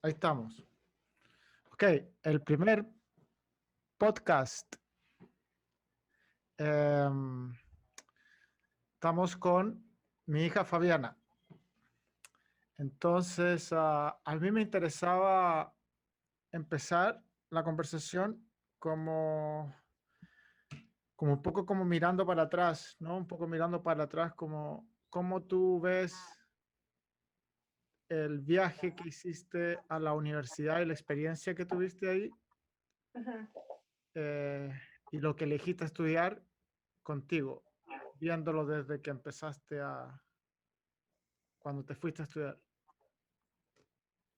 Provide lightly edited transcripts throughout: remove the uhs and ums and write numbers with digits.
Ahí estamos. Ok, el primer podcast. Em, Estamos con mi hija Fabiana. Entonces, a mí me interesaba empezar la conversación como, como un poco como mirando para atrás, ¿no? Un poco mirando para atrás, como cómo tú ves el viaje que hiciste a la universidad y la experiencia que tuviste ahí, Ujú. eh, y lo que elegiste estudiar contigo, viéndolo desde que empezaste cuando te fuiste a estudiar,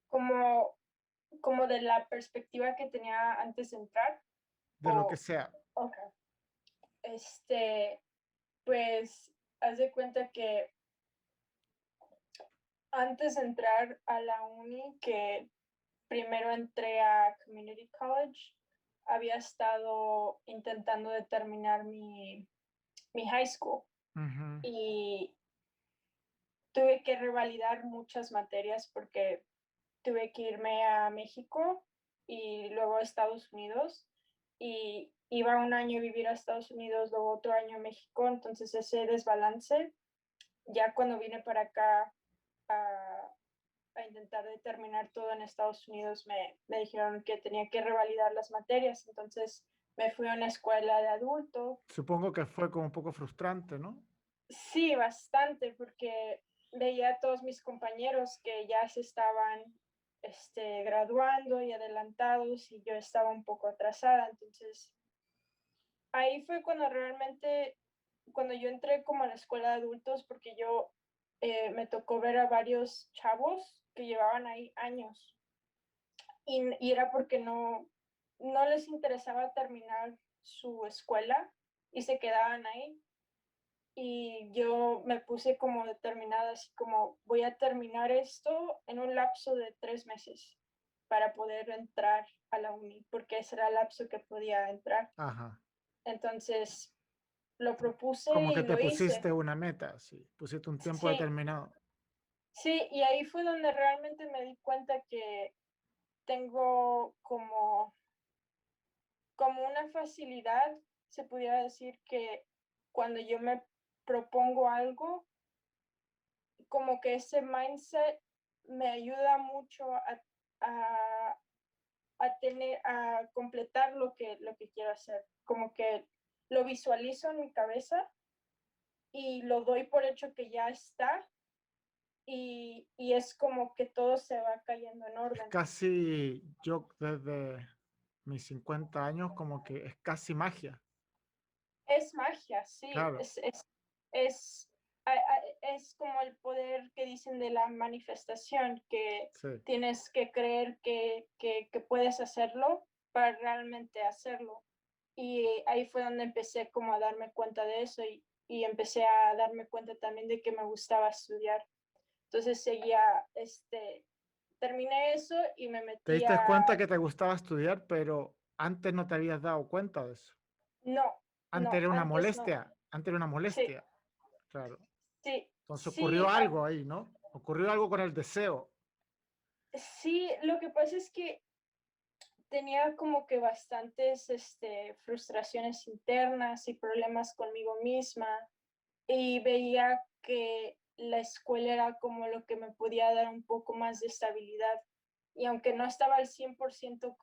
Como, como de la perspectiva que tenía antes de entrar. de lo que O, sea. ok. Este, pues, haz de cuenta que antes de entrar a la uni, que primero entré a Community College, había estado intentando determinar mi high school Ujú. y tuve que revalidar muchas materias porque tuve que irme a México y luego a Estados Unidos y iba un año a vivir a Estados Unidos, luego otro año a México, entonces ese desbalance, ya cuando vine para acá a, a intentar determinar todo en Estados Unidos, me dijeron que tenía que revalidar las materias, entonces me fui a una escuela de adulto. Supongo que fue como un poco frustrante, ¿no? Sí, bastante, porque veía a todos mis compañeros que ya se estaban graduando y adelantados y yo estaba un poco atrasada. Entonces, ahí fue cuando realmente, cuando yo entré como a la escuela de adultos, porque yo me tocó ver a varios chavos que llevaban ahí años y era porque no les interesaba terminar su escuela y se quedaban ahí. Y yo me puse como determinada, así como voy a terminar esto en un lapso de 3 meses para poder entrar a la uni, porque ese era el lapso que podía entrar. Ajá. Entonces lo propuse Como que y te lo pusiste hice. una meta, sí. Pusiste un tiempo Sí, determinado. sí, y ahí fue donde realmente me di cuenta que tengo como una facilidad, se pudiera decir que cuando yo me propongo algo, como que ese mindset me ayuda mucho a, a completar lo que quiero hacer. Como que lo visualizo en mi cabeza y lo doy por hecho que ya está y es como que todo se va cayendo en Es orden. casi, yo desde mis 50 años, como que es casi magia. Es magia, sí, Claro, es, es como el poder que dicen de la manifestación, que sí. tienes que creer que puedes hacerlo para realmente hacerlo. Y ahí fue donde empecé como a darme cuenta de eso y empecé a darme cuenta también de que me gustaba estudiar. Entonces seguía, terminé eso y me Te metí diste a, cuenta que te gustaba estudiar, pero antes no te habías dado cuenta de eso. no, Antes era una antes no, molestia, antes era una sí, molestia, claro. sí, Entonces ocurrió sí, algo ahí, ¿no? Ocurrió algo con el deseo. sí, lo que pasa es que tenía como que bastantes frustraciones internas y problemas conmigo misma y veía que la escuela era como lo que me podía dar un poco más de estabilidad. Y aunque no estaba al 100%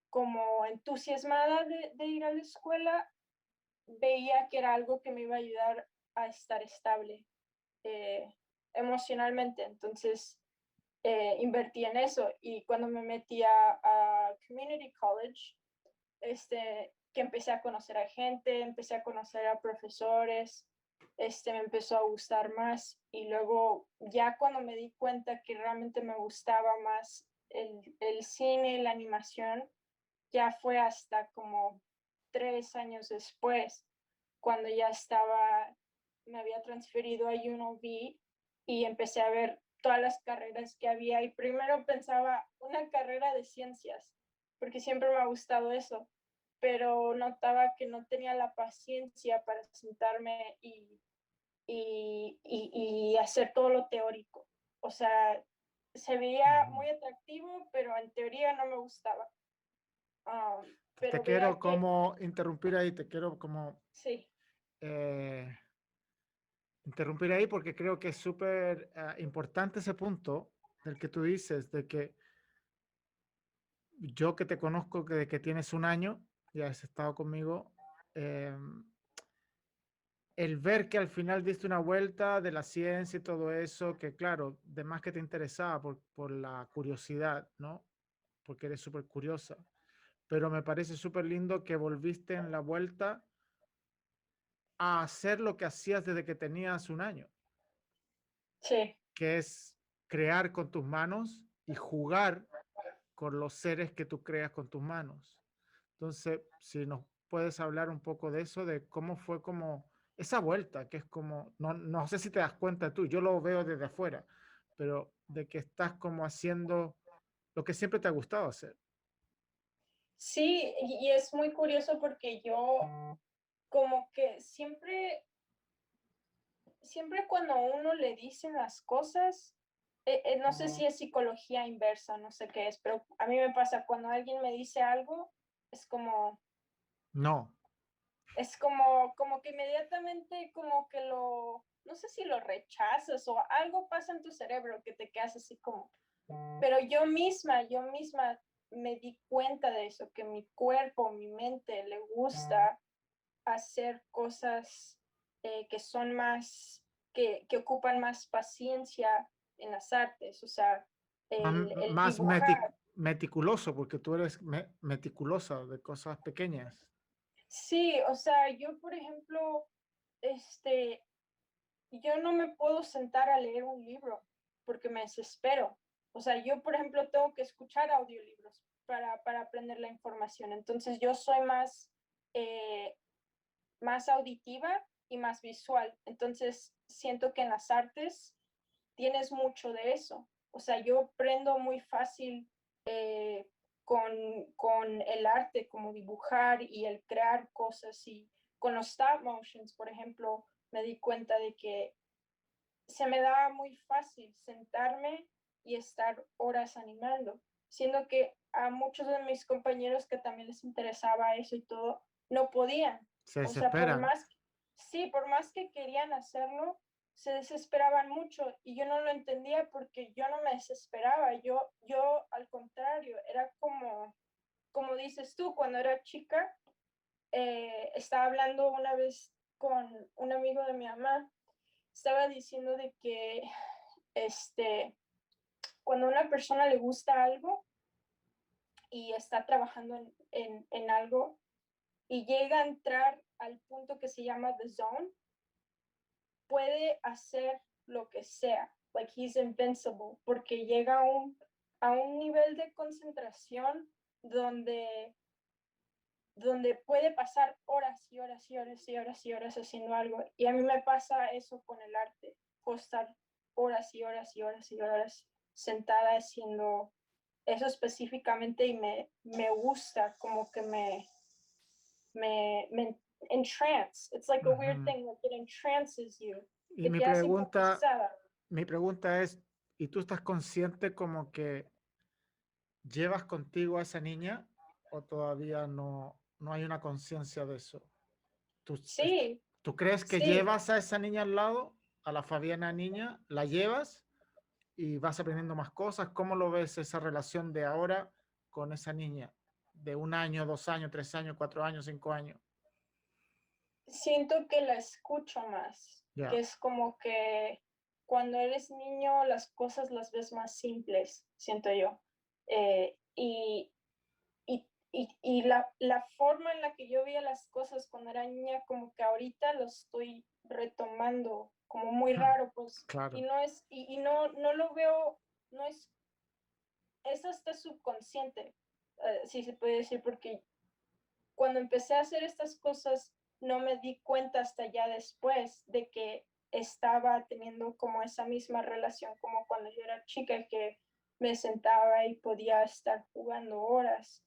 como entusiasmada de ir a la escuela, veía que era algo que me iba a ayudar a estar estable eh, emocionalmente. Entonces, invertí en eso y cuando me metí a Community College, que empecé a conocer a gente, empecé a conocer a profesores, me empezó a gustar más y luego ya cuando me di cuenta que realmente me gustaba más el cine, la animación, ya fue hasta como 3 años después, cuando ya me había transferido a UNLV y empecé a ver todas las carreras que había y primero pensaba una carrera de ciencias, porque siempre me ha gustado eso, pero notaba que no tenía la paciencia para sentarme y hacer todo lo teórico. O sea, se veía Ujú. muy atractivo, pero en teoría no me gustaba. Te Pero quiero veía que como interrumpir ahí, te quiero como sí, eh, interrumpir ahí porque creo que es súper importante ese punto del que tú dices, de que yo que te conozco que de que tienes un año, ya has estado conmigo, em, el ver que al final diste una vuelta de la ciencia y todo eso, que claro, de más que te interesaba por la curiosidad, ¿no? Porque eres súper curiosa, pero me parece súper lindo que volviste en la vuelta a hacer lo que hacías desde que tenías un año, sí. que es crear con tus manos y jugar con los seres que tú creas con tus manos. Entonces, si nos puedes hablar un poco de eso, de cómo fue como esa vuelta, que es como, no, no sé si te das cuenta tú, yo lo veo desde afuera, pero de que estás como haciendo lo que siempre te ha gustado hacer. Sí, y es muy curioso porque yo como que siempre cuando a uno le dicen las cosas, no sé si es psicología inversa, no sé qué es, pero a mí me pasa cuando alguien me dice algo, es como, No, como que inmediatamente como que no sé si lo rechazas o algo pasa en tu cerebro que te quedas así como, pero yo misma me di cuenta de eso, que mi cuerpo, mi mente le gusta hacer cosas que son más, que ocupan más paciencia en las artes, o sea, el más dibujar. meticuloso, porque tú eres meticulosa de cosas pequeñas. Sí, o sea, yo, por ejemplo, este, yo no me puedo sentar a leer un libro porque me desespero. O sea, yo, por ejemplo, tengo que escuchar audiolibros para aprender la información. Entonces, yo soy eh, más auditiva y más visual. Entonces, siento que en las artes tienes mucho de eso. O sea, yo aprendo muy fácil eh, con el arte, como dibujar y el crear cosas. Y con los stop motions, por ejemplo, me di cuenta de que se me daba muy fácil sentarme y estar horas animando, siendo que a muchos de mis compañeros que también les interesaba eso y todo, no podían. Se O sea, por desesperan. más, sí, por más que querían hacerlo, se desesperaban mucho y yo no lo entendía porque yo no me desesperaba, yo al contrario, era como dices tú, cuando era chica, estaba hablando una vez con un amigo de mi mamá, estaba diciendo de que este, cuando a una persona le gusta algo y está trabajando en algo y llega a entrar al punto que se llama the zone, puede hacer lo que sea, like he's invincible, porque llega a un nivel de concentración donde, donde puede pasar horas y horas y horas y horas y horas haciendo algo. Y a mí me pasa eso con el arte, puedo estar horas y horas y horas y horas sentada haciendo eso específicamente y me gusta, como que me entrance. It's like a weird Ujú. thing, like it entrances you. Y Te quedas hipnotizada. mi pregunta es, ¿y tú estás consciente como que llevas contigo a esa niña o todavía no, no hay una conciencia de eso? ¿Tú, Sí, tú crees que sí. llevas a esa niña al lado, a la Fabiana niña, la llevas y vas aprendiendo más cosas? ¿Cómo lo ves esa relación de ahora con esa niña de un año, 2 años, 3 años, 4 años, 5 años? Siento que la escucho más, que Ya, es como que cuando eres niño las cosas las ves más simples, siento yo. Y la forma en la que yo veía las cosas cuando era niña, como que ahorita lo estoy retomando, como muy raro, pues, y claro. no es, y no lo veo, no es hasta subconsciente, si se puede decir, porque cuando empecé a hacer estas cosas, no me di cuenta hasta ya después de que estaba teniendo como esa misma relación como cuando yo era chica, que me sentaba y podía estar jugando horas.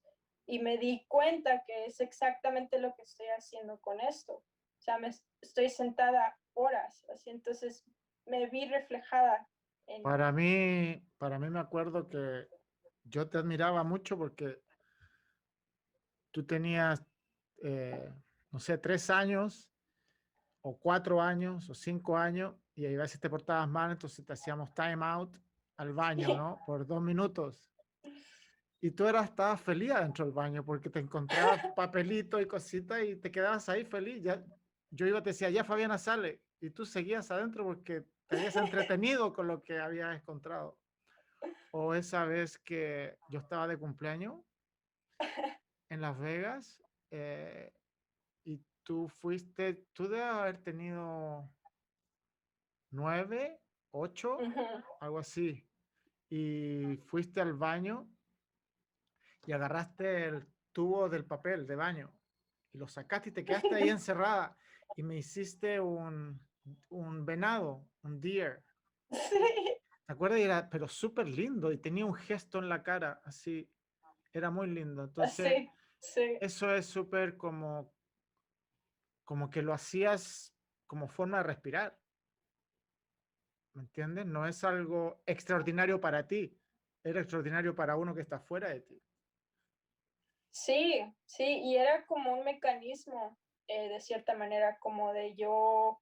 Y me di cuenta que es exactamente lo que estoy haciendo con esto. O sea, estoy sentada horas, así entonces me vi reflejada en... para mí me acuerdo que yo te admiraba mucho porque tú tenías, eh, no sé, 3 años o 4 años o 5 años y a veces te portabas mal, entonces te hacíamos time out al baño, ¿no? Por 2 minutos. Y tú estabas feliz adentro del baño porque te encontrabas papelito y cositas y te quedabas ahí feliz. Ya, yo iba y te decía, ya Fabiana sale. Y tú seguías adentro porque te habías entretenido con lo que habías encontrado. O esa vez que yo estaba de cumpleaños en Las Vegas y tú debes haber tenido 9, 8, Ujú. algo así. Y fuiste al baño y agarraste el tubo del papel de baño y lo sacaste y te quedaste ahí encerrada y me hiciste un venado, un deer. Sí, ¿Te acuerdas? Y era, pero súper lindo y tenía un gesto en la cara, así, era muy lindo. Entonces, sí, sí. eso es súper como que lo hacías como forma de respirar, ¿me entiendes? No es algo extraordinario para ti, era extraordinario para uno que está fuera de ti. Sí, sí, y era como un mecanismo, de cierta manera, como de yo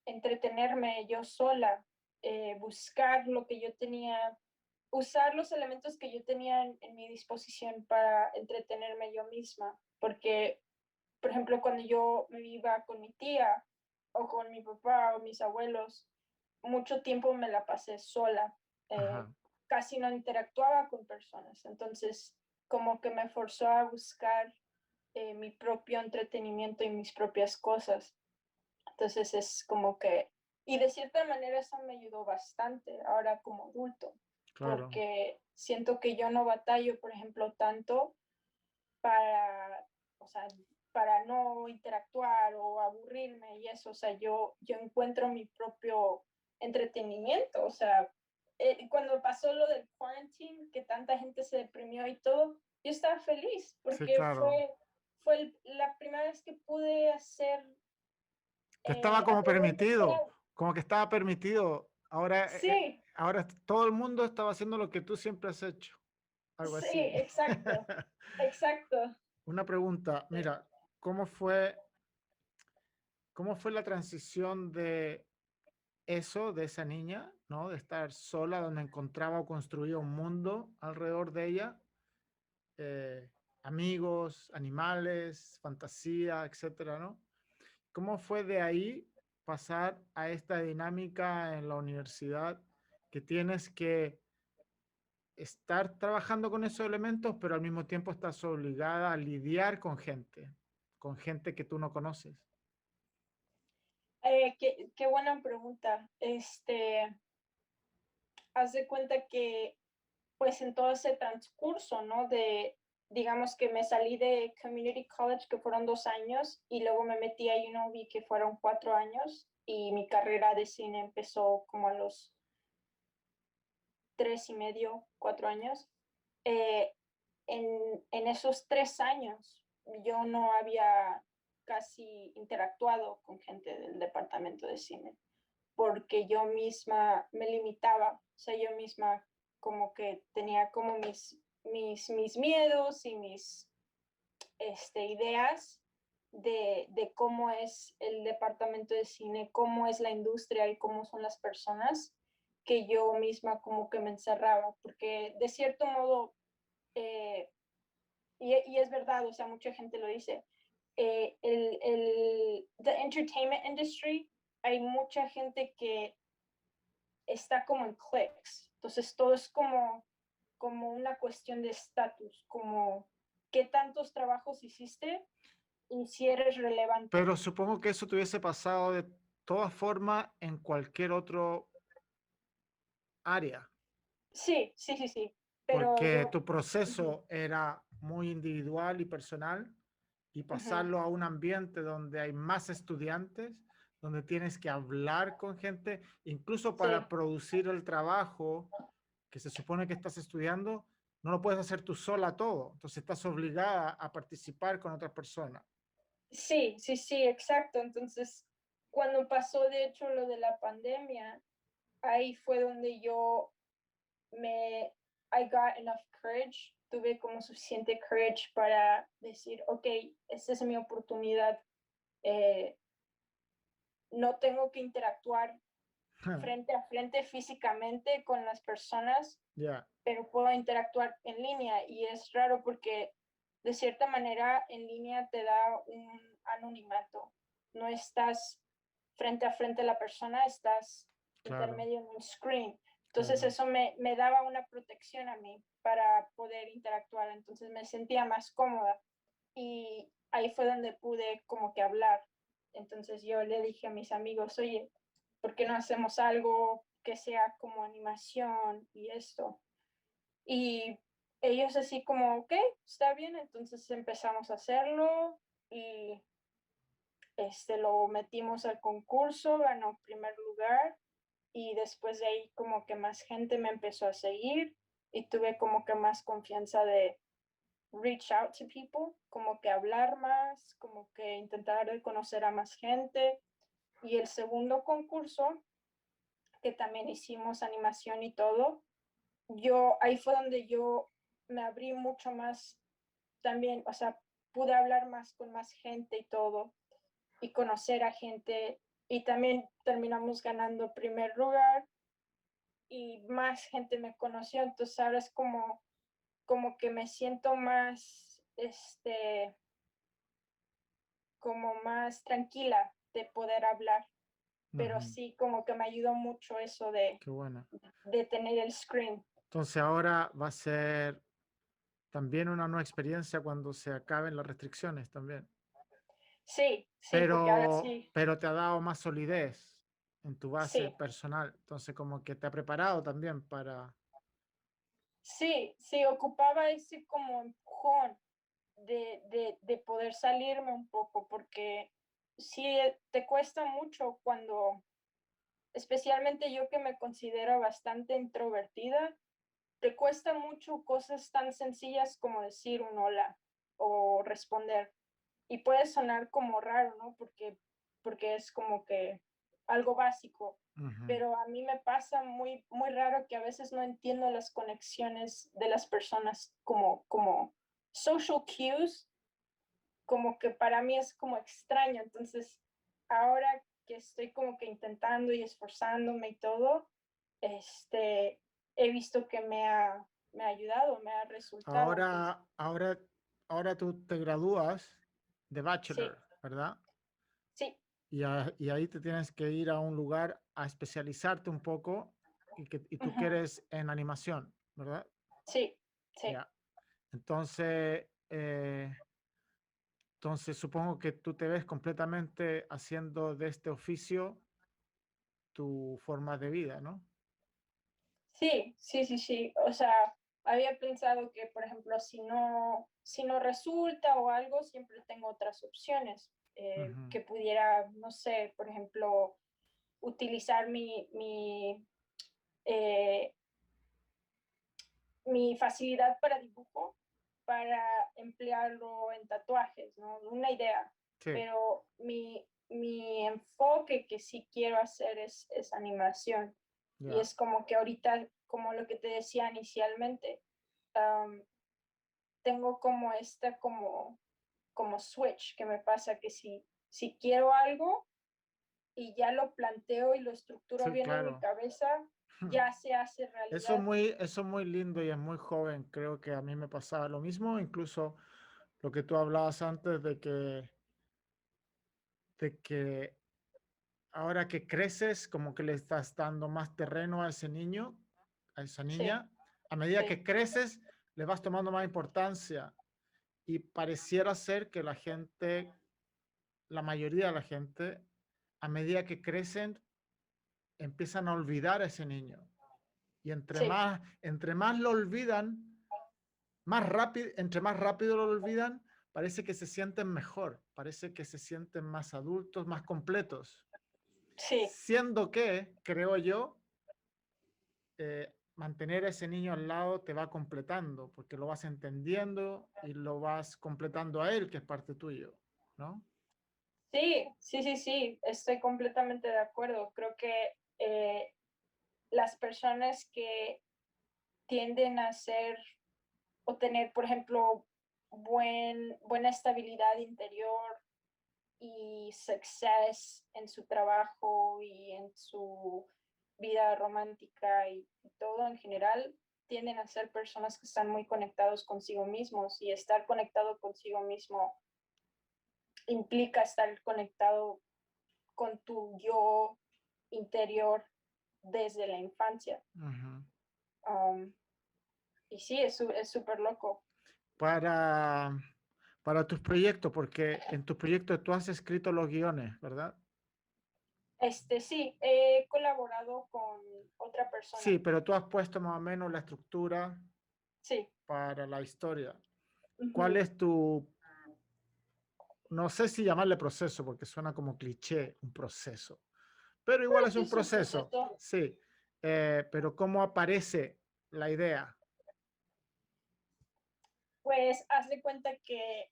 entretenerme yo sola, buscar lo que yo tenía, usar los elementos que yo tenía en mi disposición para entretenerme yo misma, porque, por ejemplo, cuando yo me iba con mi tía o con mi papá o mis abuelos, mucho tiempo me la pasé sola, Ajá, casi no interactuaba con personas, entonces como que me forzó a buscar mi propio entretenimiento y mis propias cosas. Entonces es como que, y de cierta manera eso me ayudó bastante ahora como adulto, claro, porque siento que yo no batallo, por ejemplo, tanto para, o sea, para no interactuar o aburrirme y eso, o sea, yo encuentro mi propio entretenimiento, o sea, cuando pasó lo del quarantine, que tanta gente se deprimió y todo, yo estaba feliz sí, porque claro. fue la primera vez que pude hacer Que estaba como hacer algo que permitido, fuera. como que estaba permitido. Sí, Ahora todo el mundo estaba haciendo lo que tú siempre has hecho, algo sí, así. exacto, exacto. Una pregunta, Sí. mira, ¿cómo fue la transición de eso, de esa niña, ¿no? De estar sola, donde encontraba o construía un mundo alrededor de ella, eh, amigos, animales, fantasía, etcétera, ¿no? ¿Cómo fue de ahí pasar a esta dinámica en la universidad que tienes que estar trabajando con esos elementos, pero al mismo tiempo estás obligada a lidiar con gente que tú no conoces? Qué buena pregunta. Haz de cuenta que, pues en todo ese transcurso, ¿no? Digamos que me salí de Community College, que fueron 2 años, y luego me metí a UNLV, que fueron 4 años, y mi carrera de cine empezó como a los 3 y medio, 4 años. Eh, en esos 3 años yo no había casi interactuado con gente del departamento de cine porque yo misma me limitaba, o sea, yo misma como que tenía como mis miedos y mis ideas de cómo es el departamento de cine, cómo es la industria y cómo son las personas, que yo misma como que me encerraba, porque de cierto modo, eh, y es verdad, o sea, mucha gente lo dice, the entertainment industry, hay mucha gente que está como en cliques. Entonces todo es como una cuestión de estatus, como qué tantos trabajos hiciste y si eres relevante. Pero supongo que eso te hubiese pasado de todas formas en cualquier otro área, Sí, sí, sí, sí. Pero porque yo, tu ujú, proceso era muy individual y personal y ujú, pasarlo a un ambiente donde hay más estudiantes, donde tienes que hablar con gente, incluso para sí, producir el trabajo que se supone que estás estudiando, no lo puedes hacer tú sola todo, entonces estás obligada a participar con otras personas. sí, sí, sí, exacto. Entonces, cuando pasó de hecho lo de la pandemia, ahí fue donde yo I got enough courage, tuve como suficiente courage para decir, ok, esta es mi oportunidad, no tengo que interactuar frente a frente físicamente con las personas, Ya, pero puedo interactuar en línea y es raro porque de cierta manera en línea te da un anonimato. No estás frente a frente a la persona, estás claro, intermedio en un screen. Entonces claro. eso me daba una protección a mí para poder interactuar. Entonces me sentía más cómoda y ahí fue donde pude como que hablar. Entonces yo le dije a mis amigos, oye, ¿por qué no hacemos algo que sea como animación y esto? Y ellos así como, ok, está bien, entonces empezamos a hacerlo y lo metimos al concurso, ganó primer lugar y después de ahí como que más gente me empezó a seguir y tuve como que más confianza de reach out to people, como que hablar más, como que intentar conocer a más gente. Y el segundo concurso, que también hicimos animación y todo, ahí fue donde yo me abrí mucho más también, o sea, pude hablar más con más gente y todo, y conocer a gente, y también terminamos ganando primer lugar, y más gente me conoció, entonces ahora es como que me siento más, como más tranquila de poder hablar, pero Ujú, sí como que me ayudó mucho eso qué buena. de tener el screen. Entonces ahora va a ser también una nueva experiencia cuando se acaben las restricciones también. Sí, sí, porque ahora sí, Pero te ha dado más solidez en tu base sí, personal. Entonces como que te ha preparado también para... sí, sí, ocupaba ese como empujón de poder salirme un poco, porque sí te cuesta mucho cuando, especialmente yo que me considero bastante introvertida, te cuesta mucho cosas tan sencillas como decir un hola o responder. Y puede sonar como raro, ¿no? Porque es como que algo básico, Ujú. pero a mí me pasa muy, muy raro que a veces no entiendo las conexiones de las personas como social cues, como que para mí es como extraño. Entonces, ahora que estoy como que intentando y esforzándome y todo, he visto que me ha ayudado, me ha resultado. Entonces, Ahora, ahora, ahora tú te gradúas de sí, bachelor, ¿verdad? sí, Y ahí te tienes que ir a un lugar a especializarte un poco y tú uh-huh, quieres en animación, ¿verdad? sí, sí. Ya. Entonces, entonces supongo que tú te ves completamente haciendo de este oficio tu forma de vida, ¿no? Sí, sí, sí, sí. O sea, había pensado que, por ejemplo, si no resulta o algo, siempre tengo otras opciones Ujú. que pudiera, no sé, por ejemplo, utilizar eh, mi facilidad para dibujo para emplearlo en tatuajes, ¿no? Una idea. Sí, Pero mi enfoque que sí quiero hacer es animación. Y ya. es como que ahorita, como lo que te decía inicialmente, um, tengo como como switch que me pasa que si quiero algo y ya lo planteo y lo estructuro Sí, bien en mi claro. cabeza, ya se hace realidad. Eso es muy lindo y es muy joven. Creo que a mí me pasaba lo mismo, incluso lo que tú hablabas antes de que ahora que creces, como que le estás dando más terreno a ese niño, a esa Sí, niña. A medida sí, que creces, le vas tomando más importancia y pareciera ser que la gente, la mayoría de la gente, a medida que crecen, empiezan a olvidar a ese niño. Y sí, entre más lo olvidan, más rápido, entre más rápido lo olvidan, parece que se sienten mejor, parece que se sienten más adultos, más completos. sí. Siendo que, creo yo, mantener a ese niño al lado te va completando, porque lo vas entendiendo y lo vas completando a él, que es parte tuyo, ¿no? Sí, sí, sí, sí, estoy completamente de acuerdo. Creo que las personas que tienden a ser o tener, por ejemplo, buena estabilidad interior y success en su trabajo y en su vida romántica y todo en general, tienden a ser personas que están muy conectados consigo mismos, y estar conectado consigo mismo implica estar conectado con tu yo interior desde la infancia. Ujú. Um, y sí, es súper loco. Para, para tus proyectos, porque en tus proyectos tú has escrito los guiones, ¿verdad? Sí, he colaborado con otra persona. Sí, pero tú has puesto más o menos la estructura Sí. para la historia. ¿Cuál Ujú. es tu, no sé si llamarle proceso, porque suena como cliché, un proceso, pero igual es Sí, un es un proceso, proceso. sí, pero ¿cómo aparece la idea? Pues haz de cuenta que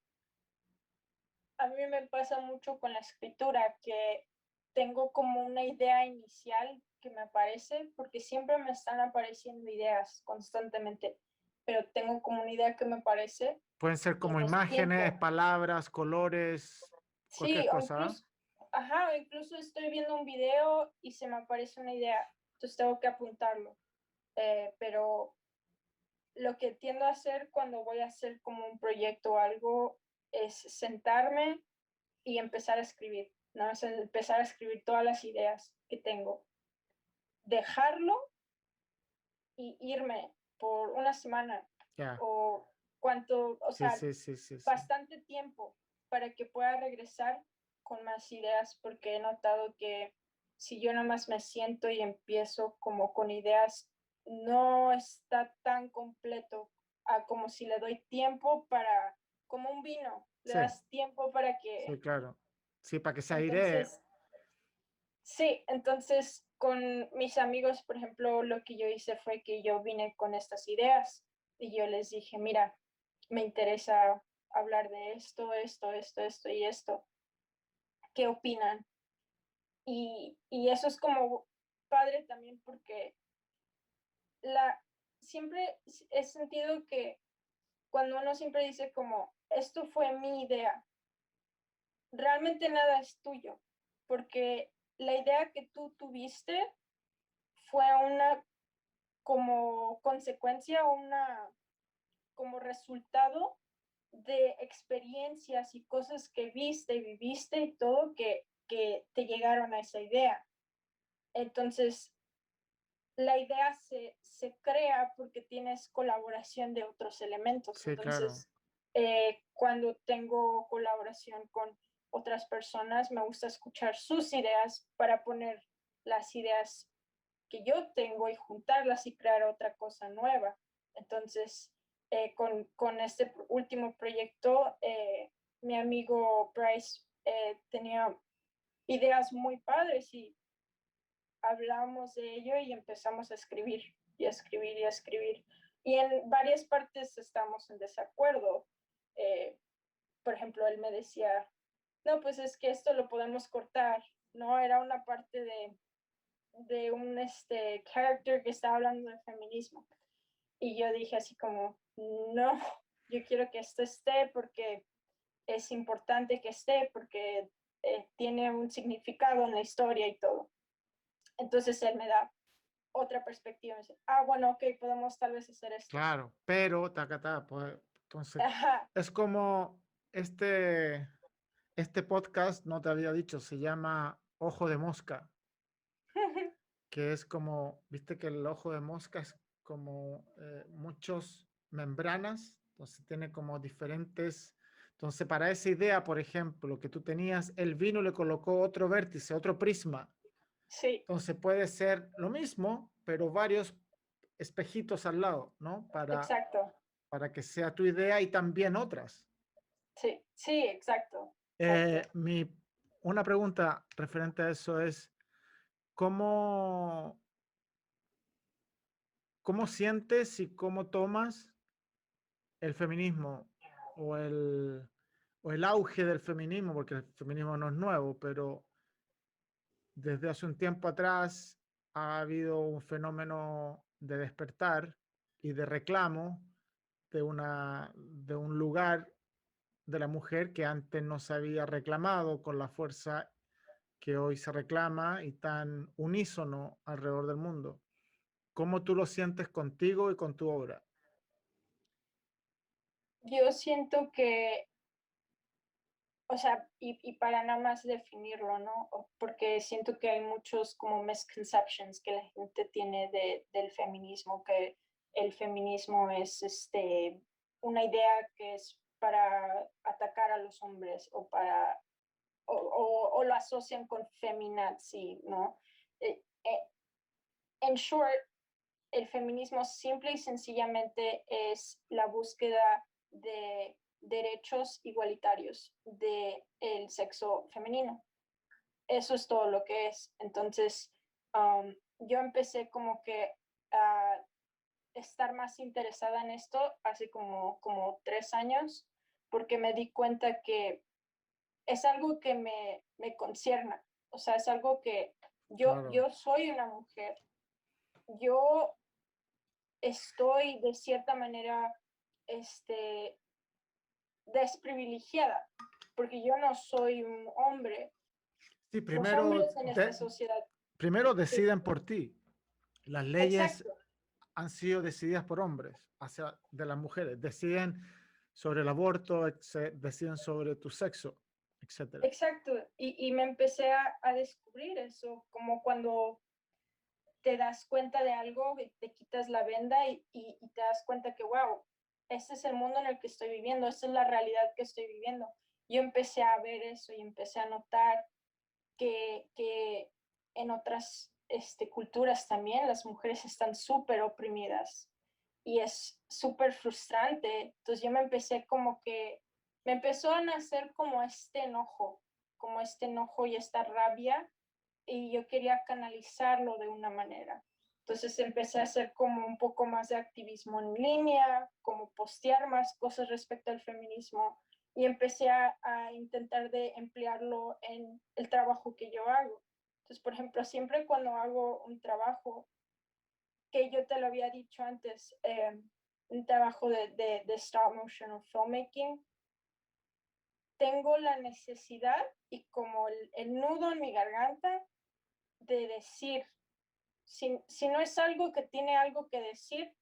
a mí me pasa mucho con la escritura, que tengo como una idea inicial que me aparece, porque siempre me están apareciendo ideas constantemente, pero tengo como una idea que me aparece Pueden ser y como me imágenes, siento. palabras, colores, cualquier Sí, o cosa, ¿ah? incluso, ajá, incluso estoy viendo un video y se me aparece una idea, entonces tengo que apuntarlo. Pero lo que tiendo a hacer cuando voy a hacer como un proyecto o algo es sentarme y empezar a escribir, ¿no? Es empezar a escribir todas las ideas que tengo, dejarlo y irme por una semana Ya, o cuánto, o sí, sea, sí, sí, sí, sí. bastante tiempo para que pueda regresar con más ideas, porque he notado que si yo nada más me siento y empiezo como con ideas, no está tan completo a como si le doy tiempo para, como un vino, le Sí, das tiempo para sí, que, claro. Sí, para que se airee. entonces, sí, entonces con mis amigos, por ejemplo, lo que yo hice fue que yo vine con estas ideas y yo les dije, mira, me interesa hablar de esto y esto. ¿Qué opinan? Y eso es como padre también porque la, siempre he sentido que cuando uno siempre dice como, esto fue mi idea, realmente nada es tuyo, porque la idea que tú tuviste fue una como consecuencia, una como resultado de experiencias y cosas que viste y viviste y todo que te llegaron a esa idea. Entonces, la idea se crea porque tienes colaboración de otros elementos. Sí, claro. Entonces, cuando tengo colaboración con otras personas, me gusta escuchar sus ideas para poner las ideas que yo tengo y juntarlas y crear otra cosa nueva. Entonces, con este último proyecto, mi amigo Bryce tenía ideas muy padres y hablamos de ello y empezamos a escribir y a escribir y a escribir. Y en varias partes estamos en desacuerdo. Eh, por ejemplo, él me decía, no, pues es que esto lo podemos cortar, ¿no? Era una parte de un character que estaba hablando de feminismo. Y yo dije así como, no, yo quiero que esto esté porque es importante que esté, porque tiene un significado en la historia y todo. Entonces él me da otra perspectiva. Dice, ah, bueno, ok, podemos tal vez hacer esto. Claro, pero, tacatá, pues, entonces, Ajá. es como este podcast, no te había dicho, se llama Ojo de Mosca, que es como, viste que el ojo de mosca es como muchos membranas, entonces tiene como diferentes, entonces para esa idea, por ejemplo, que tú tenías, el vino le colocó otro vértice, otro prisma, Sí, entonces puede ser lo mismo, pero varios espejitos al lado, ¿no? exacto. Para que sea tu idea y también otras. Sí, sí, exacto. Eh, Exacto. mi, una pregunta referente a eso es, ¿cómo, cómo sientes y cómo tomas el feminismo o o el auge del feminismo? Porque el feminismo no es nuevo, pero desde hace un tiempo atrás ha habido un fenómeno de despertar y de reclamo de un lugar de la mujer que antes no se había reclamado con la fuerza que hoy se reclama y tan unísono alrededor del mundo. ¿Cómo tú lo sientes contigo y con tu obra? Yo siento que, o sea, y para nada más definirlo, ¿no? Porque siento que hay muchos como misconceptions que la gente tiene del feminismo, que el feminismo es una idea que es para atacar a los hombres o para, o lo asocian con feminazi, ¿no? En short, el feminismo simple y sencillamente es la búsqueda de derechos igualitarios del sexo femenino. Eso es todo lo que es. Entonces, yo empecé como que a estar más interesada en esto hace como 3 años, porque me di cuenta que es algo que me concierna. O sea, es algo que Claro, yo soy una mujer. Yo estoy de cierta manera este, desprivilegiada, porque yo no soy un hombre. sí, Los hombres en esta sociedad. primero Sí, deciden por ti. Las leyes exacto, han sido decididas por hombres, hacia de las mujeres. Deciden sobre el aborto, deciden sobre tu sexo, etcétera. exacto. Y me empecé a descubrir eso, como cuando te das cuenta de algo, te quitas la venda y te das cuenta que, wow, este es el mundo en el que estoy viviendo, esta es la realidad que estoy viviendo. Yo empecé a ver eso y empecé a notar que en otras culturas también las mujeres están súper oprimidas y es súper frustrante. Entonces yo me empecé como que, me empezó a nacer como este enojo y esta rabia y yo quería canalizarlo de una manera. Entonces empecé a hacer como un poco más de activismo en línea, como postear más cosas respecto al feminismo y empecé a intentar de emplearlo en el trabajo que yo hago. Entonces, por ejemplo, siempre cuando hago un trabajo, que yo te lo había dicho antes, un trabajo de stop motion o filmmaking, tengo la necesidad y como el nudo en mi garganta de decir, si no es algo que tiene algo que decir,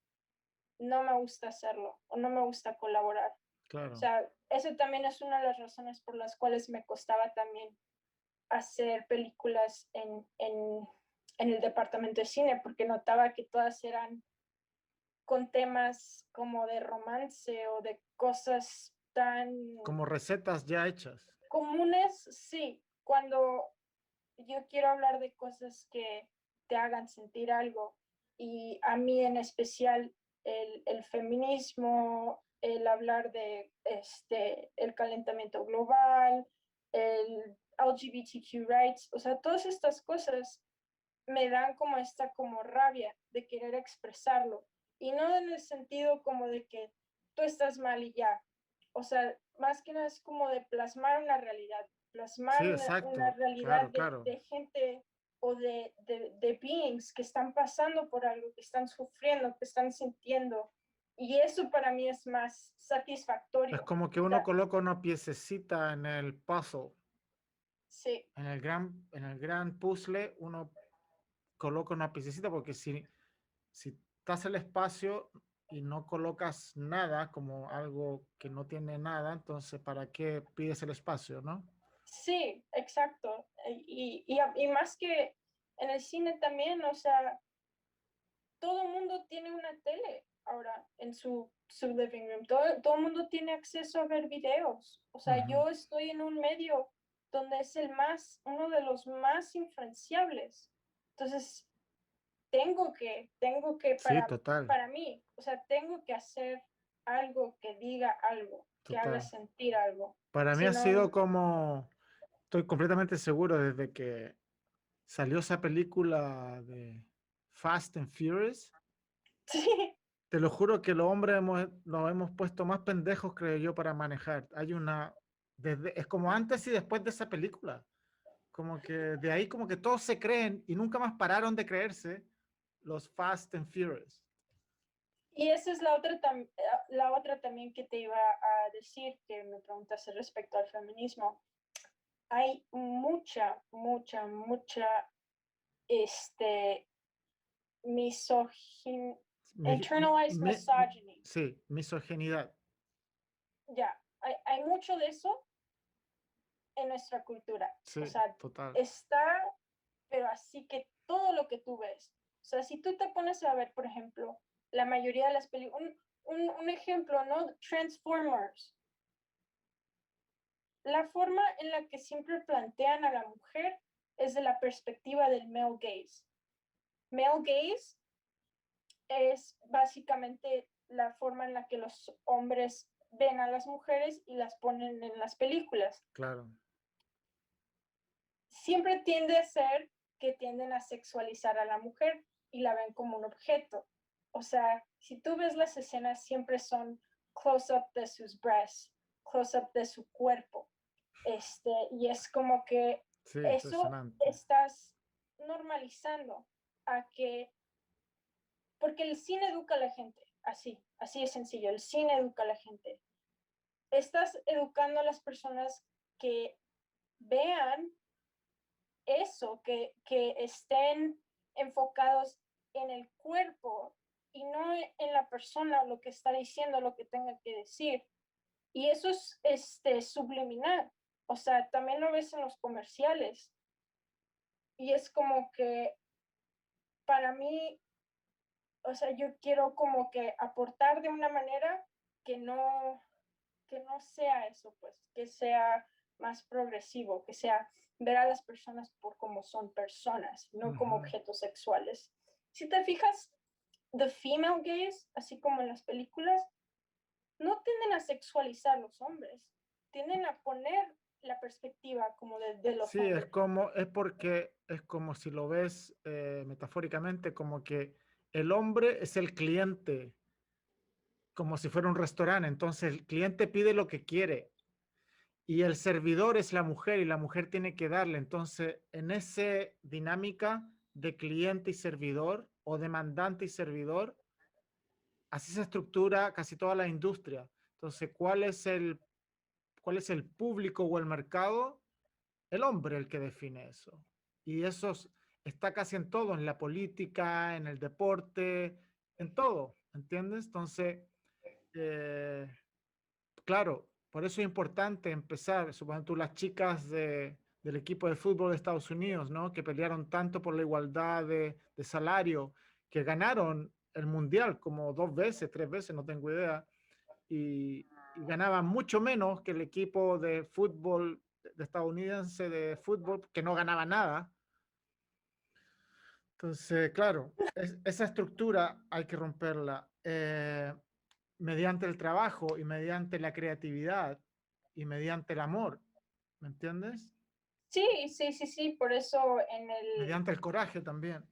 no me gusta hacerlo o no me gusta colaborar. O Claro. sea, eso también es una de las razones por las cuales me costaba también hacer películas en el departamento de cine, porque notaba que todas eran con temas como de romance o de cosas tan Como recetas ya hechas. comunes, sí, cuando yo quiero hablar de cosas que te hagan sentir algo y a mí en especial el feminismo, el hablar de el calentamiento global, el LGBTQ rights, o sea, todas estas cosas me dan como esta como rabia de querer expresarlo y no en el sentido como de que tú estás mal y ya, o sea, más que nada es como de plasmar una realidad, Sí, plasmar una exacto. realidad Claro, claro. de gente o de beings que están pasando por algo, que están sufriendo, que están sintiendo. Y eso para mí es más Es satisfactorio. como que O uno sea, coloca una piececita en el puzzle, sí, en el gran puzzle, uno coloca una piececita porque si estás el espacio y no colocas nada como algo que no tiene nada, entonces ¿para qué pides el espacio, no? sí, exacto. Y más que en el cine también, o sea, todo el mundo tiene una tele ahora en su living room. Todo el mundo tiene acceso a ver videos. O sea, Ujú. yo estoy en un medio donde es uno de los más influenciables. Entonces, tengo que Sí, total, para mí, o sea, tengo que hacer algo que diga algo, que haga total. sentir algo. Para mí Si ha sido no, como, estoy completamente seguro desde que salió esa película de Fast and Furious. sí, Te lo juro que los hombres nos hemos puesto más pendejos, creo yo, para manejar. Hay una, es como antes y después de esa película. Como que de ahí como que todos se creen y nunca más pararon de creerse los Fast and Furious. Y esa es la otra también que te iba a decir, que me preguntaste respecto al feminismo. Hay mucha, este, misogin Mi- internalized mi- misogyny. sí, misoginidad. Ya, hay mucho de eso en nuestra cultura. O Sí, sea, total. está, pero así que todo lo que tú ves. O sea, si tú te pones a ver, por ejemplo, la mayoría de las películas, un ejemplo, ¿no? Transformers. La forma en la que siempre plantean a la mujer es de la perspectiva del male gaze. Male gaze es básicamente la forma en la que los hombres ven a las mujeres y las ponen en las películas. Claro. Siempre tiende a ser que tienden a sexualizar a la mujer y la ven como un objeto. O sea, si tú ves las escenas, siempre son close-up de sus breasts, close-up de su cuerpo. Y es como que Sí, eso impresionante. estás normalizando a que, porque el cine educa a la gente, así es sencillo, el cine educa a la gente. Estás educando a las personas que vean eso, que estén enfocados en el cuerpo y no en la persona, lo que está diciendo, lo que tenga que decir. Y eso es subliminal. O sea, también lo ves en los comerciales. Y es como que para mí, o sea, yo quiero como que aportar de una manera que no, que no sea eso, pues, que sea más progresivo, que sea ver a las personas por como son personas, no como Ujú. objetos sexuales. Si te fijas, the female gaze, así como en las películas, no tienden a sexualizar los hombres, tienden a poner la perspectiva como de los Sí, hombres. es porque es como si lo ves metafóricamente, como que el hombre es el cliente, como si fuera un restaurante. Entonces el cliente pide lo que quiere y el servidor es la mujer y la mujer tiene que darle. Entonces, en esa dinámica de cliente y servidor o demandante y servidor, así se estructura casi toda la industria. Entonces, cuál es el público o el mercado? El hombre el que define eso. Y eso está casi en todo, en la política, en el deporte, en todo, ¿entiendes? Entonces, eh, claro, por eso es importante empezar, supongo tú, las chicas del equipo de fútbol de Estados Unidos, ¿no? Que pelearon tanto por la igualdad de salario, que ganaron el mundial como 2 veces, 3 veces, no tengo idea, y ganaban mucho menos que el equipo de fútbol de estadounidense de fútbol, que no ganaba nada. Entonces, claro, esa estructura hay que romperla mediante el trabajo y mediante la creatividad y mediante el amor, ¿me entiendes? Sí, por eso en Mediante el coraje también.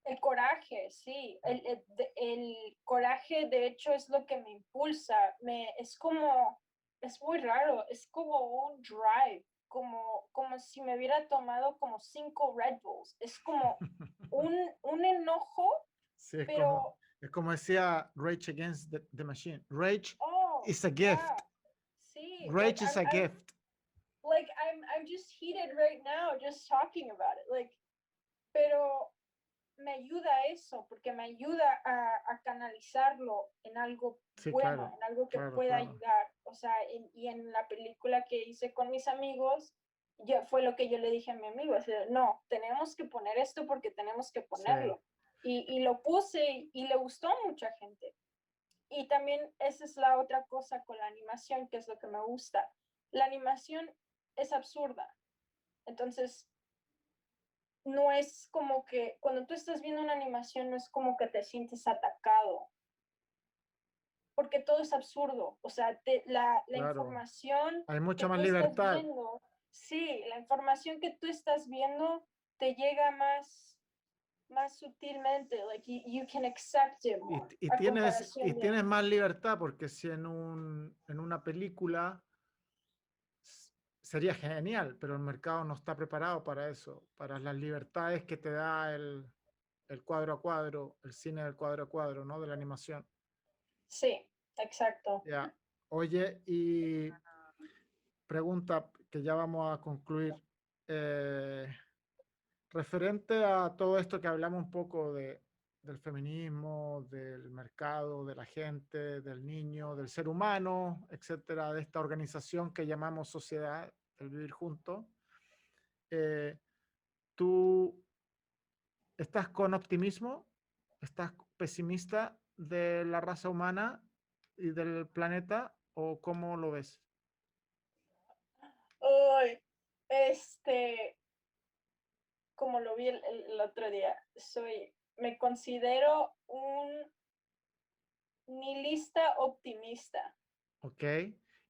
el coraje, sí, el coraje de hecho es lo que me impulsa, es como, es muy raro, es como un drive, como si me hubiera tomado como 5 Red Bulls, es como un enojo, Sí, pero, es como decía Rage Against the Machine. Rage oh, is a yeah, gift. sí, like Rage is a gift. I'm just heated right now just talking about it, like, pero me ayuda a eso, porque me ayuda a canalizarlo en algo Sí, bueno, claro, en algo que claro, pueda claro. ayudar. O sea, y en la película que hice con mis amigos, ya fue lo que yo le dije a mi amigo, o sea, no, tenemos que poner esto porque tenemos que Sí, ponerlo. Y lo puse y le gustó a mucha gente. Y también esa es la otra cosa con la animación, que es lo que me gusta. La animación es absurda. Entonces, no es como que cuando tú estás viendo una animación no es como que te sientes atacado, porque todo es absurdo. O sea, la claro. información Hay que mucha más tú estás libertad. viendo, sí, la información que tú estás viendo te llega más sutilmente, like you can accept it Y, more, a y comparación tienes de, más libertad porque si en una película sería genial, pero el mercado no está preparado para eso, para las libertades que te da el cuadro a cuadro, el cine del cuadro a cuadro, ¿no? De la animación. Sí, exacto. Ya. Oye, y pregunta que ya vamos a concluir. eh, Referente a todo esto que hablamos un poco del feminismo, del mercado, de la gente, del niño, del ser humano, etcétera, de esta organización que llamamos sociedad, el vivir juntos, eh, ¿tú estás con optimismo? ¿Estás pesimista de la raza humana y del planeta? ¿O cómo lo ves? Uy, este, como lo vi el otro día, me considero un nihilista optimista. ¿Ok?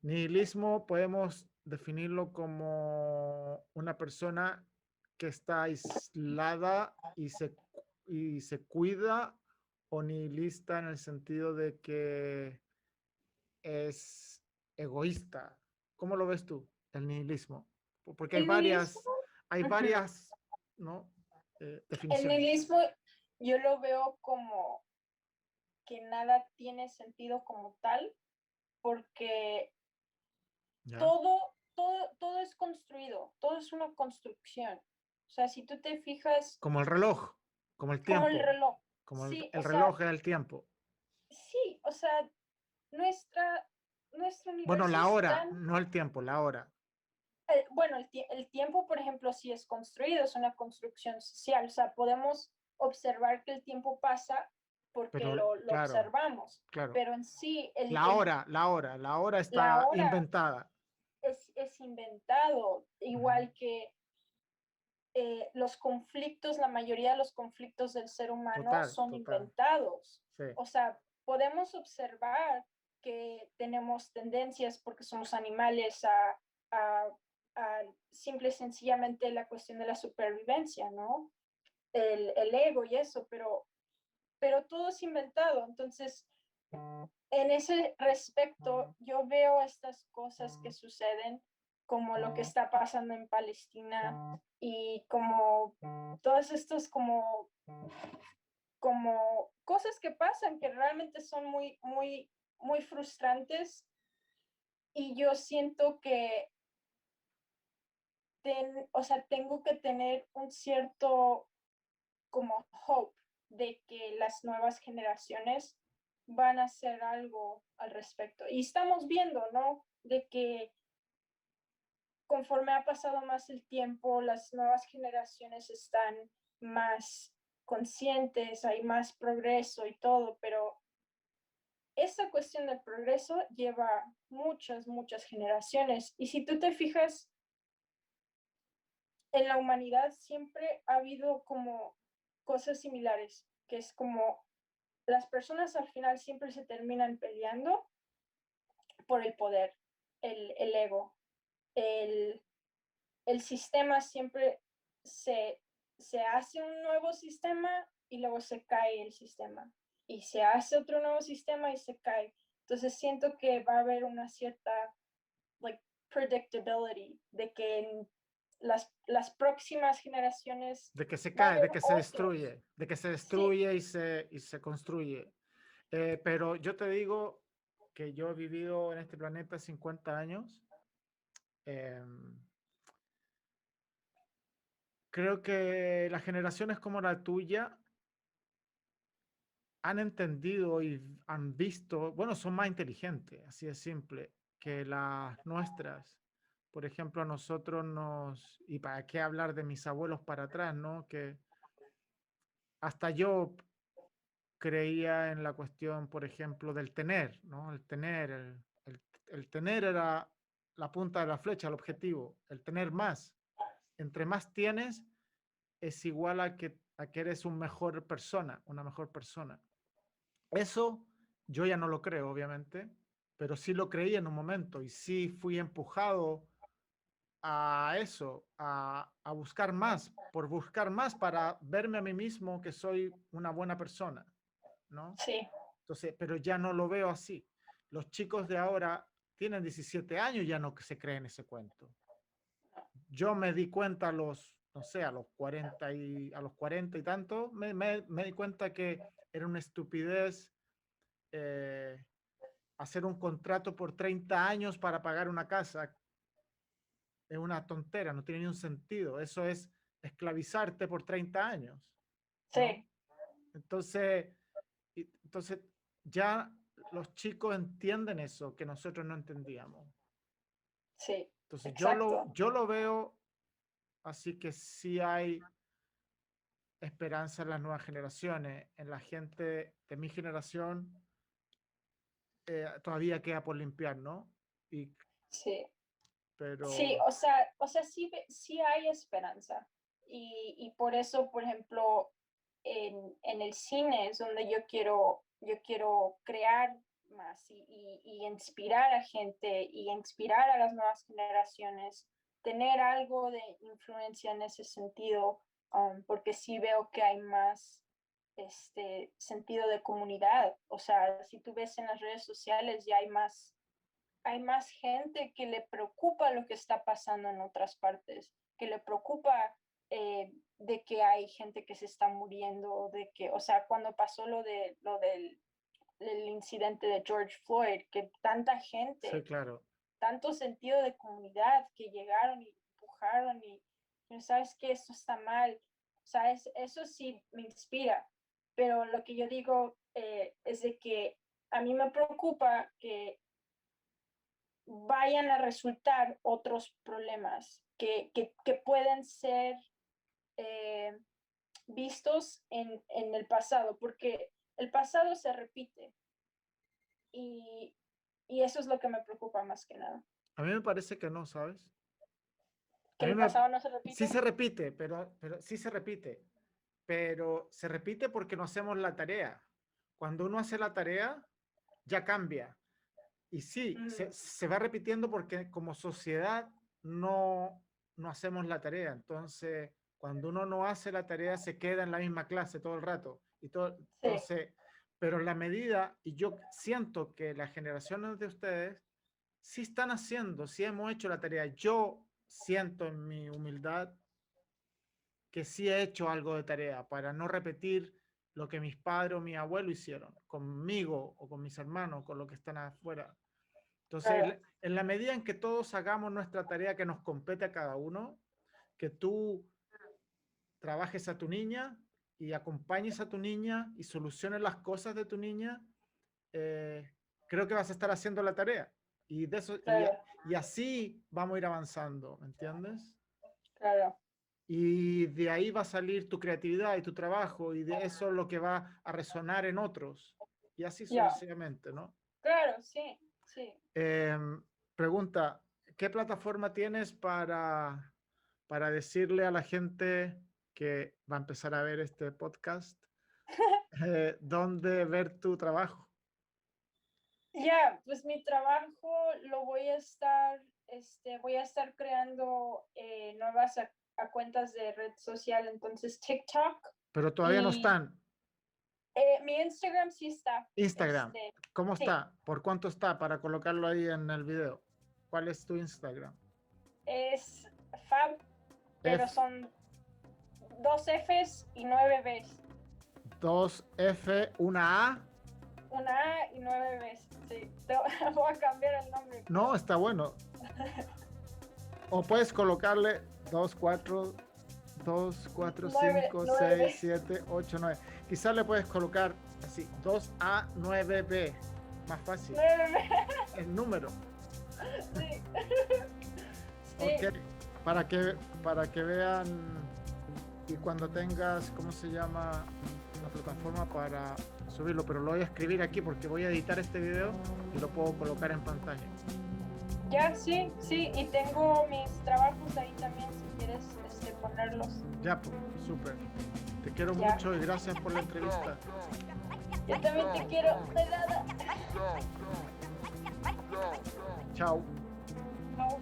Nihilismo podemos definirlo como una persona que está aislada y se cuida, o nihilista en el sentido de que es egoísta. ¿Cómo lo ves tú, el nihilismo? Porque El nihilismo, hay ujú, varias, ¿no? el Definiciones. nihilismo yo lo veo como que nada tiene sentido como tal, porque ¿Ya? todo es construido, todo es una construcción. O sea, si tú te fijas, Como el reloj, como el como el tiempo, reloj, como sí, o el sea, reloj era el tiempo. sí, o sea, nuestra, nuestro Bueno, universo la es hora, tan, no el tiempo, la hora. bueno, el tiempo, por ejemplo, sí es construido, es una construcción social, o sea, podemos observar que el tiempo pasa porque Pero lo claro, observamos, claro. pero en sí La hora la está hora inventada. es inventado, Ujú. igual que los conflictos, la mayoría de los conflictos del ser humano Total, son total. inventados. Sí, O sea, podemos observar que tenemos tendencias porque somos animales a, a simple y sencillamente la cuestión de la supervivencia, ¿no? El ego y eso, pero todo es inventado. Entonces, en ese respecto, yo veo estas cosas que suceden, como lo que está pasando en Palestina y como todas estas como cosas que pasan que realmente son muy frustrantes, y yo siento que o sea, tengo que tener un cierto como hope de que las nuevas generaciones van a hacer algo al respecto. Y estamos viendo, ¿no? De que conforme ha pasado más el tiempo, las nuevas generaciones están más conscientes, hay más progreso y todo, pero esa cuestión del progreso lleva muchas generaciones. Y si tú te fijas, en la humanidad siempre ha habido como cosas similares, que es como las personas al final siempre se terminan peleando por el poder, el ego, el, el sistema siempre se, se hace un nuevo sistema y luego se cae el sistema. Y se hace otro nuevo sistema y se cae. Entonces siento que va a haber una cierta like, predictability de que en las próximas generaciones de que se va a cae, haber de que se otros. destruye, de que se Sí, destruye y se construye. Pero yo te digo que yo he vivido en este planeta 50 años. em, Creo que las generaciones como la tuya han entendido y han visto, bueno, son más inteligentes, así de simple, que las nuestras. Por ejemplo, a nosotros y para qué hablar de mis abuelos para atrás, ¿no? Que hasta yo creía en la cuestión, por ejemplo, del tener, ¿no? El tener era la punta de la flecha, el objetivo, el tener más. Entre más tienes, es igual a que eres un mejor persona, una mejor persona. Eso yo ya no lo creo, obviamente, pero sí lo creí en un momento y sí fui empujado a eso, a buscar más, por buscar más para verme a mí mismo que soy una buena persona, ¿no? sí, Entonces, pero ya no lo veo así. Los chicos de ahora tienen 17 años, ya no se creen ese cuento. Yo me di cuenta a los, no sé, a los 40 y tanto, me di cuenta que era una estupidez hacer un contrato por 30 años para pagar una casa es una tontera, no tiene ni un sentido. Eso es esclavizarte por 30 años. ¿No? Sí, Entonces ya los chicos entienden eso que nosotros no entendíamos. sí, Entonces exacto. yo lo veo así que sí hay esperanza en las nuevas generaciones. En la gente de mi generación todavía queda por limpiar, ¿no? Sí. Sí, Pero sí, sí hay esperanza. Y por eso, por ejemplo, en el cine es donde yo quiero crear más y inspirar a gente y inspirar a las nuevas generaciones, tener algo de influencia en ese sentido, porque sí veo que hay más sentido de comunidad. O sea, si tú ves en las redes sociales, ya hay más gente que le preocupa lo que está pasando en otras partes, que le preocupa de que hay gente que se está muriendo, de que, o sea, cuando pasó el incidente de George Floyd, que tanta sí, gente, claro. tanto sentido de comunidad que llegaron y empujaron y sabes que esto está mal, o sea, eso sí me inspira, pero lo que yo digo es de que a mí me preocupa que vayan a resultar otros problemas que pueden ser eh, vistos en el pasado, porque el pasado se repite y, y eso es lo que me preocupa más que nada. A mí me parece que no, ¿sabes? A Que mí el me, pasado no se sí repite. se repite, pero sí pero se repite porque no hacemos la tarea. Cuando uno hace la tarea, ya cambia. Y sí, se va repitiendo porque como sociedad no hacemos la tarea. Entonces, cuando uno no hace la tarea, se queda en la misma clase todo el rato. Sí, Entonces, pero en la medida, y yo siento que las generaciones de ustedes sí están haciendo, sí hemos hecho la tarea. Yo siento en mi humildad que sí he hecho algo de tarea para no repetir lo que mis padres o mi abuelo hicieron conmigo o con mis hermanos, con los que están afuera. Entonces, claro, en la medida en que todos hagamos nuestra tarea que nos compete a cada uno, que tú trabajes a tu niña y acompañes a tu niña y soluciones las cosas de tu niña, creo que vas a estar haciendo la tarea. Y, de eso, claro, y así vamos a ir avanzando, ¿me entiendes? claro. Y de ahí va a salir tu creatividad y tu trabajo y de eso es lo que va a resonar en otros. Y así Ya, sucesivamente, ¿no? claro, sí, sí. Eh, pregunta, ¿qué plataforma tienes para decirle a la gente que va a empezar a ver este podcast dónde ver tu trabajo? Ya, pues mi trabajo lo voy a estar creando nuevas cuentas de red social, entonces TikTok Pero todavía no y están. mi Instagram sí está, Instagram, ¿cómo sí, está? ¿Por cuánto está para colocarlo ahí en el video? ¿Cuál es tu Instagram? es Fab, pero F, son 2 Fs y 9 Bs, 2F, una A. una A y 9 Bs, sí, voy a cambiar el nombre. No, está bueno. O puedes colocarle 2, 4, 2, 4, 5, 6, 9. 7, 8, 9. Quizás le puedes colocar así, 2A, 9B. Más fácil. 9 El número. sí. Ok. Sí, Para que vean y cuando tengas, ¿cómo se llama? La plataforma para subirlo. Pero lo voy a escribir aquí porque voy a editar este video y lo puedo colocar en pantalla. ya, sí, sí, y tengo mis trabajos ahí también si quieres ponerlos. Ya, pues, súper. Te quiero Ya. mucho y gracias por la entrevista. Yo también te quiero, de nada. Chao. Chao.